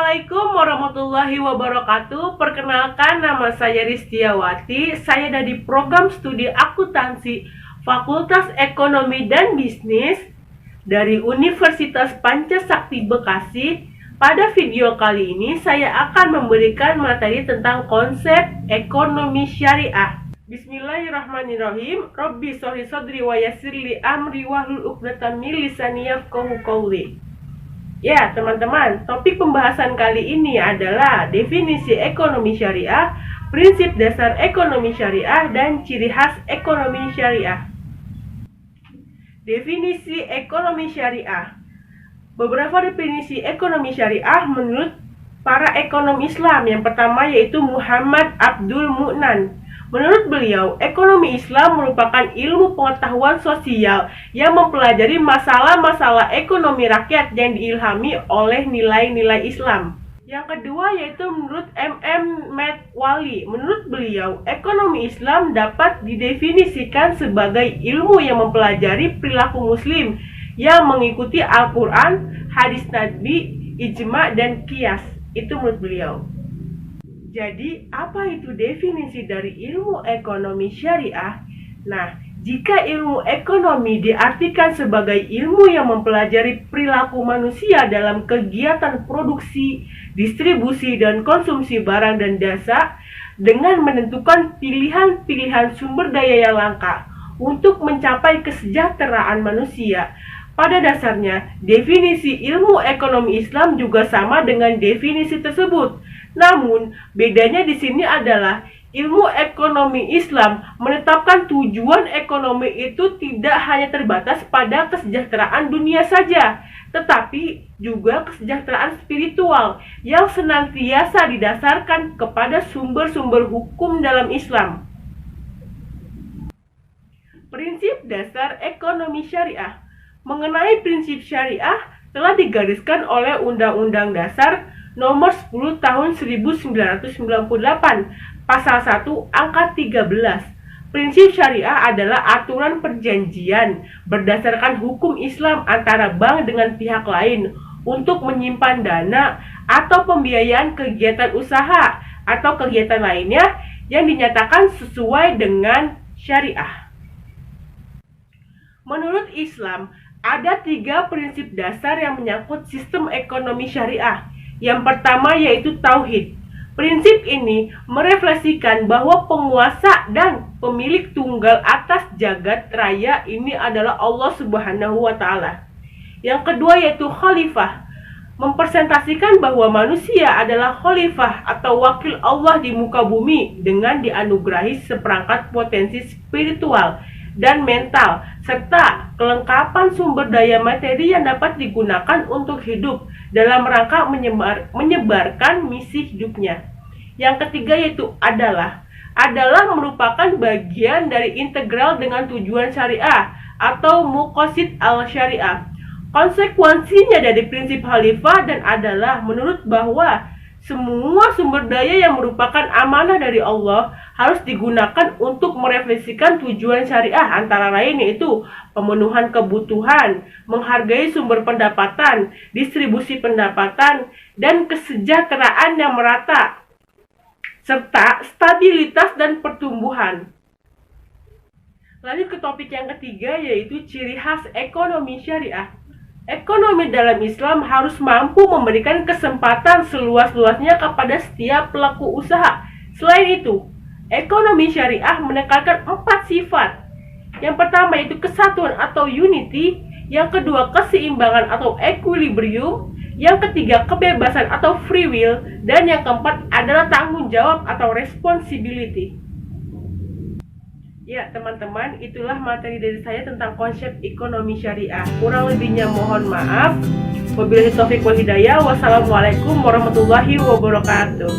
Assalamualaikum warahmatullahi wabarakatuh. Perkenalkan, nama saya Ristiawati. Saya dari program studi akuntansi Fakultas Ekonomi dan Bisnis dari Universitas Pancasakti Bekasi. Pada video kali ini saya akan memberikan materi tentang konsep ekonomi syariah. Bismillahirrahmanirrahim. Rabbi shrah sadri wa yassir li amri wahlul 'uqdatam min lisani yafqahu qawli. Ya, teman-teman, topik pembahasan kali ini adalah definisi ekonomi syariah, prinsip dasar ekonomi syariah, dan ciri khas ekonomi syariah. Definisi ekonomi syariah. Beberapa definisi ekonomi syariah menurut para ekonom Islam. Yang pertama yaitu Muhammad Abdul Mu'nan. Menurut beliau, ekonomi Islam merupakan ilmu pengetahuan sosial yang mempelajari masalah-masalah ekonomi rakyat yang diilhami oleh nilai-nilai Islam. Yang kedua yaitu menurut M.M. Metwali. Menurut beliau, ekonomi Islam dapat didefinisikan sebagai ilmu yang mempelajari perilaku muslim yang mengikuti Al-Quran, hadis Nabi, ijma, dan qiyas. Itu menurut beliau. Jadi, apa itu definisi dari ilmu ekonomi syariah? Nah, jika ilmu ekonomi diartikan sebagai ilmu yang mempelajari perilaku manusia dalam kegiatan produksi, distribusi, dan konsumsi barang dan jasa dengan menentukan pilihan-pilihan sumber daya yang langka untuk mencapai kesejahteraan manusia. Pada dasarnya, definisi ilmu ekonomi Islam juga sama dengan definisi tersebut. Namun, bedanya di sini adalah ilmu ekonomi Islam menetapkan tujuan ekonomi itu tidak hanya terbatas pada kesejahteraan dunia saja, tetapi juga kesejahteraan spiritual yang senantiasa didasarkan kepada sumber-sumber hukum dalam Islam. Prinsip dasar ekonomi syariah. Mengenai prinsip syariah telah digariskan oleh Undang-Undang Dasar Nomor 10 Tahun 1998, Pasal 1 Angka 13. Prinsip syariah adalah aturan perjanjian berdasarkan hukum Islam antara bank dengan pihak lain untuk menyimpan dana atau pembiayaan kegiatan usaha atau kegiatan lainnya yang dinyatakan sesuai dengan syariah. Menurut Islam, ada 3 prinsip dasar yang menyangkut sistem ekonomi syariah. Yang pertama yaitu tauhid. Prinsip ini merefleksikan bahwa penguasa dan pemilik tunggal atas jagat raya ini adalah Allah Subhanahu wa Ta'ala. Yang kedua yaitu khalifah. Mempresentasikan bahwa manusia adalah khalifah atau wakil Allah di muka bumi dengan dianugerahi seperangkat potensi spiritual dan mental, serta kelengkapan sumber daya materi yang dapat digunakan untuk hidup dalam rangka menyebarkan misi hidupnya. Yang ketiga yaitu adalah merupakan bagian dari integral dengan tujuan syariah atau muqasid al-syariah. Konsekuensinya dari prinsip khalifah dan adalah menurut bahwa semua sumber daya yang merupakan amanah dari Allah harus digunakan untuk merefleksikan tujuan syariah, antara lain yaitu pemenuhan kebutuhan, menghargai sumber pendapatan, distribusi pendapatan, dan kesejahteraan yang merata, serta stabilitas dan pertumbuhan. Lalu ke topik yang ketiga yaitu ciri khas ekonomi syariah. Ekonomi dalam Islam harus mampu memberikan kesempatan seluas-luasnya kepada setiap pelaku usaha. Selain itu, ekonomi syariah menekankan 4 sifat. Yang pertama yaitu kesatuan atau unity, yang kedua keseimbangan atau equilibrium, yang ketiga kebebasan atau free will, dan yang keempat adalah tanggung jawab atau responsibility. Ya teman-teman, itulah materi dari saya tentang konsep ekonomi syariah. Kurang lebihnya mohon maaf. Wabillahi taufiq wal hidayah. Wassalamualaikum warahmatullahi wabarakatuh.